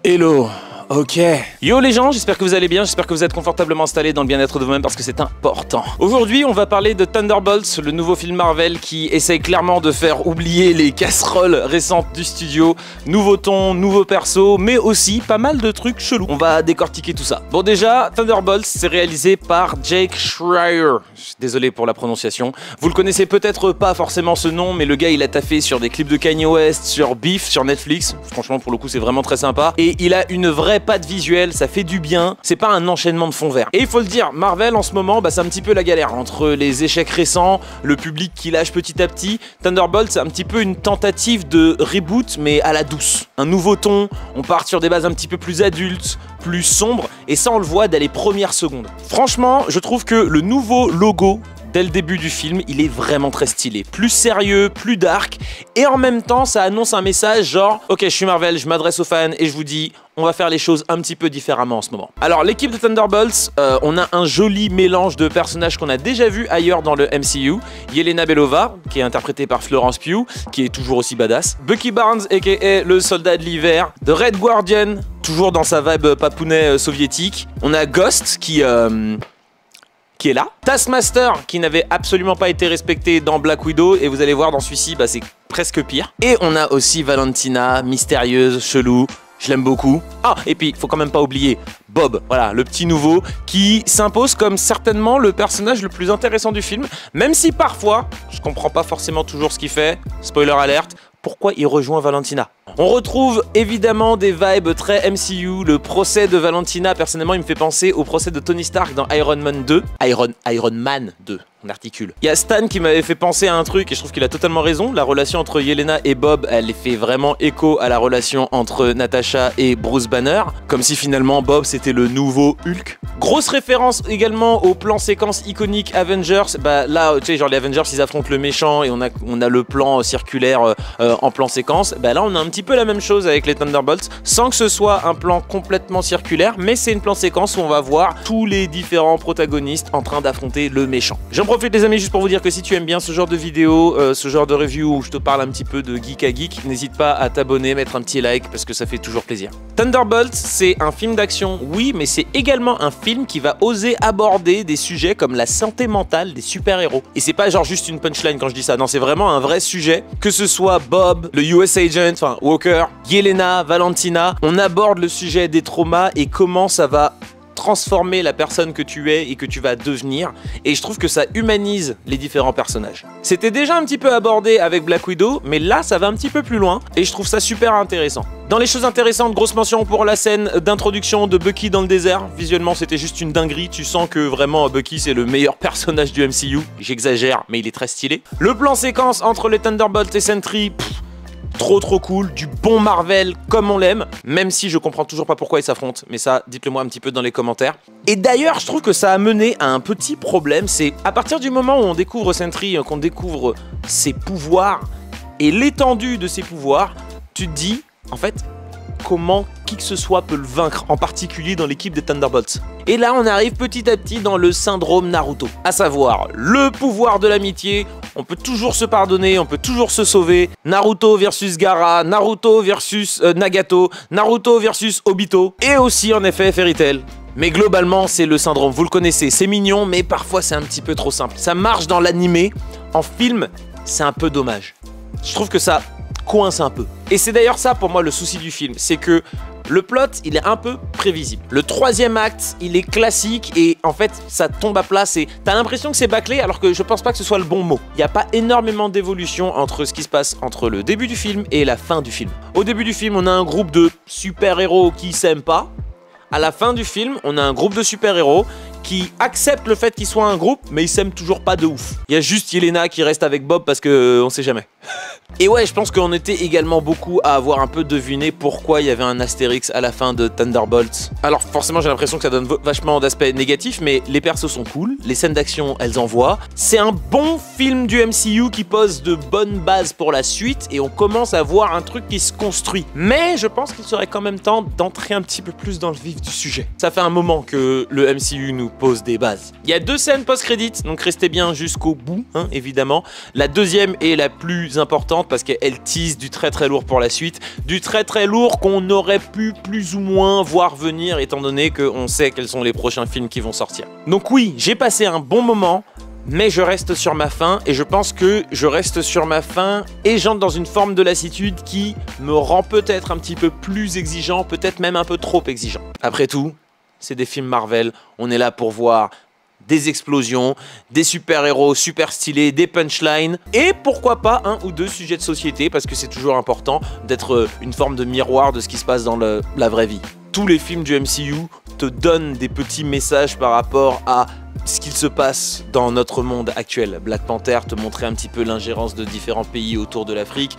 Hello. Ok. Yo les gens, j'espère que vous allez bien, j'espère que vous êtes confortablement installés dans le bien-être de vous-même parce que c'est important. Aujourd'hui, on va parler de Thunderbolts, le nouveau film Marvel qui essaye clairement de faire oublier les casseroles récentes du studio. Nouveau ton, nouveau perso, mais aussi pas mal de trucs chelous. On va décortiquer tout ça. Bon déjà, Thunderbolts, c'est réalisé par Jake Schreier. Désolé pour la prononciation. Vous le connaissez peut-être pas forcément ce nom, mais le gars il a taffé sur des clips de Kanye West, sur Beef, sur Netflix. Franchement, pour le coup, c'est vraiment très sympa. Et il a une vraie patte visuelle, ça fait du bien, c'est pas un enchaînement de fond vert. Et il faut le dire, Marvel en ce moment, c'est un petit peu la galère entre les échecs récents, le public qui lâche petit à petit. Thunderbolt, c'est un petit peu une tentative de reboot, mais à la douce. Un nouveau ton, on part sur des bases un petit peu plus adultes, plus sombres, et ça on le voit dès les premières secondes. Franchement, je trouve que le nouveau logo dès le début du film, il est vraiment très stylé. Plus sérieux, plus dark, et en même temps, ça annonce un message genre « Ok, je suis Marvel, je m'adresse aux fans et je vous dis, on va faire les choses un petit peu différemment en ce moment. » Alors, l'équipe de Thunderbolts, on a un joli mélange de personnages qu'on a déjà vu ailleurs dans le MCU. Yelena Belova, qui est interprétée par Florence Pugh, qui est toujours aussi badass. Bucky Barnes, a.k.a. le soldat de l'hiver. The Red Guardian, toujours dans sa vibe papounet soviétique. On a Ghost, qui est là. Taskmaster, qui n'avait absolument pas été respecté dans Black Widow, et vous allez voir dans celui-ci, c'est presque pire. Et on a aussi Valentina, mystérieuse, chelou, je l'aime beaucoup. Ah, et puis, faut quand même pas oublier Bob, voilà, le petit nouveau, qui s'impose comme certainement le personnage le plus intéressant du film, même si parfois, je comprends pas forcément toujours ce qu'il fait, spoiler alerte, pourquoi il rejoint Valentina. On retrouve évidemment des vibes très MCU, le procès de Valentina, personnellement il me fait penser au procès de Tony Stark dans Iron Man 2, Iron Man 2, on articule. Il y a Stan qui m'avait fait penser à un truc et je trouve qu'il a totalement raison, la relation entre Yelena et Bob, elle fait vraiment écho à la relation entre Natasha et Bruce Banner, comme si finalement Bob c'était le nouveau Hulk. Grosse référence également au plan séquence iconique Avengers, là tu sais genre les Avengers ils affrontent le méchant et on a le plan circulaire en plan séquence, là on a un petit peu la même chose avec les Thunderbolts, sans que ce soit un plan complètement circulaire, mais c'est une plan séquence où on va voir tous les différents protagonistes en train d'affronter le méchant. J'en profite les amis juste pour vous dire que si tu aimes bien ce genre de vidéo, ce genre de review où je te parle un petit peu de geek à geek, n'hésite pas à t'abonner, mettre un petit like parce que ça fait toujours plaisir. Thunderbolts, c'est un film d'action, oui, mais c'est également un film qui va oser aborder des sujets comme la santé mentale des super-héros. Et c'est pas genre juste une punchline quand je dis ça, non, c'est vraiment un vrai sujet, que ce soit Bob, le US Agent, enfin Walker, Yelena, Valentina, on aborde le sujet des traumas et comment ça va transformer la personne que tu es et que tu vas devenir, et je trouve que ça humanise les différents personnages. C'était déjà un petit peu abordé avec Black Widow, mais là ça va un petit peu plus loin et je trouve ça super intéressant. Dans les choses intéressantes, grosse mention pour la scène d'introduction de Bucky dans le désert. Visuellement c'était juste une dinguerie, tu sens que vraiment Bucky c'est le meilleur personnage du MCU, j'exagère mais il est très stylé. Le plan séquence entre les Thunderbolts et Sentry, trop cool, du bon Marvel comme on l'aime, même si je comprends toujours pas pourquoi ils s'affrontent, mais ça, dites-le moi un petit peu dans les commentaires. Et d'ailleurs, je trouve que ça a mené à un petit problème, c'est à partir du moment où on découvre Sentry, qu'on découvre ses pouvoirs et l'étendue de ses pouvoirs, tu te dis, en fait, comment qui que ce soit peut le vaincre, en particulier dans l'équipe des Thunderbolts. Et là, on arrive petit à petit dans le syndrome Naruto, à savoir le pouvoir de l'amitié. On peut toujours se pardonner, on peut toujours se sauver. Naruto versus Gaara, Naruto versus Nagato, Naruto versus Obito, et aussi en effet Fairy Tail. Mais globalement, c'est le syndrome, vous le connaissez, c'est mignon, mais parfois c'est un petit peu trop simple. Ça marche dans l'animé, en film, c'est un peu dommage. Je trouve que ça coince un peu. Et c'est d'ailleurs ça pour moi le souci du film, c'est que le plot, il est un peu prévisible. Le troisième acte, il est classique et en fait, ça tombe à plat. T'as l'impression que c'est bâclé alors que je pense pas que ce soit le bon mot. Il n'y a pas énormément d'évolution entre ce qui se passe entre le début du film et la fin du film. Au début du film, on a un groupe de super-héros qui s'aiment pas. À la fin du film, on a un groupe de super-héros qui acceptent le fait qu'ils soient un groupe, mais ils s'aiment toujours pas de ouf. Il y a juste Yelena qui reste avec Bob parce que on sait jamais. Et ouais, je pense qu'on était également beaucoup à avoir un peu deviné pourquoi il y avait un astérix à la fin de Thunderbolts. Alors forcément, j'ai l'impression que ça donne vachement d'aspects négatifs, mais les persos sont cool, les scènes d'action, elles envoient. C'est un bon film du MCU qui pose de bonnes bases pour la suite et on commence à voir un truc qui se construit. Mais je pense qu'il serait quand même temps d'entrer un petit peu plus dans le vif du sujet. Ça fait un moment que le MCU nous pose des bases. Il y a 2 scènes post-crédits, donc restez bien jusqu'au bout, hein, évidemment. La deuxième est la plus importante parce qu'elle tease du très très lourd pour la suite, du très très lourd qu'on aurait pu plus ou moins voir venir étant donné qu'on sait quels sont les prochains films qui vont sortir. Donc oui, j'ai passé un bon moment, mais je reste sur ma faim et je pense que je reste sur ma faim et j'entre dans une forme de lassitude qui me rend peut-être un petit peu plus exigeant, peut-être même un peu trop exigeant. Après tout, c'est des films Marvel, on est là pour voir des explosions, des super-héros super stylés, des punchlines et pourquoi pas 1 ou 2 sujets de société parce que c'est toujours important d'être une forme de miroir de ce qui se passe dans la vraie vie. Tous les films du MCU te donnent des petits messages par rapport à ce qu'il se passe dans notre monde actuel. Black Panther te montrait un petit peu l'ingérence de différents pays autour de l'Afrique.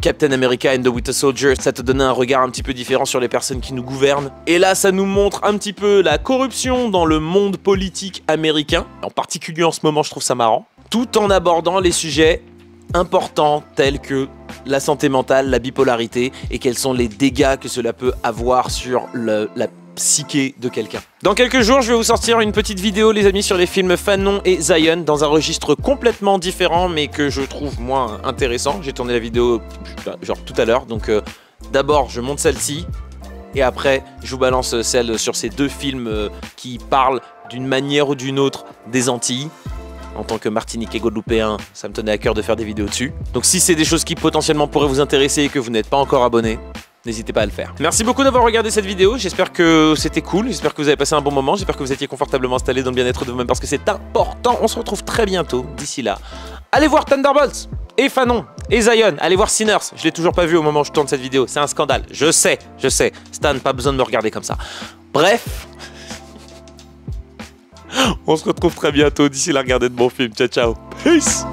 Captain America and the Winter Soldier, ça te donnait un regard un petit peu différent sur les personnes qui nous gouvernent. Et là, ça nous montre un petit peu la corruption dans le monde politique américain. En particulier en ce moment, je trouve ça marrant. Tout en abordant les sujets importants tels que la santé mentale, la bipolarité et quels sont les dégâts que cela peut avoir sur la psyché de quelqu'un. Dans quelques jours, je vais vous sortir une petite vidéo, les amis, sur les films Fanon et Zion, dans un registre complètement différent, mais que je trouve moins intéressant. J'ai tourné la vidéo genre tout à l'heure, donc d'abord, je monte celle-ci, et après, je vous balance celle sur ces 2 films qui parlent d'une manière ou d'une autre des Antilles. En tant que Martiniquais Guadeloupéen, ça me tenait à cœur de faire des vidéos dessus. Donc si c'est des choses qui potentiellement pourraient vous intéresser et que vous n'êtes pas encore abonné, n'hésitez pas à le faire. Merci beaucoup d'avoir regardé cette vidéo, j'espère que c'était cool, j'espère que vous avez passé un bon moment, j'espère que vous étiez confortablement installé dans le bien-être de vous-même parce que c'est important. On se retrouve très bientôt, d'ici là. Allez voir Thunderbolts et Fanon et Zion, allez voir Sinners, je l'ai toujours pas vu au moment où je tourne cette vidéo, c'est un scandale, je sais. Stan, pas besoin de me regarder comme ça. Bref, on se retrouve très bientôt, d'ici là regardez de bons films, ciao ciao, peace.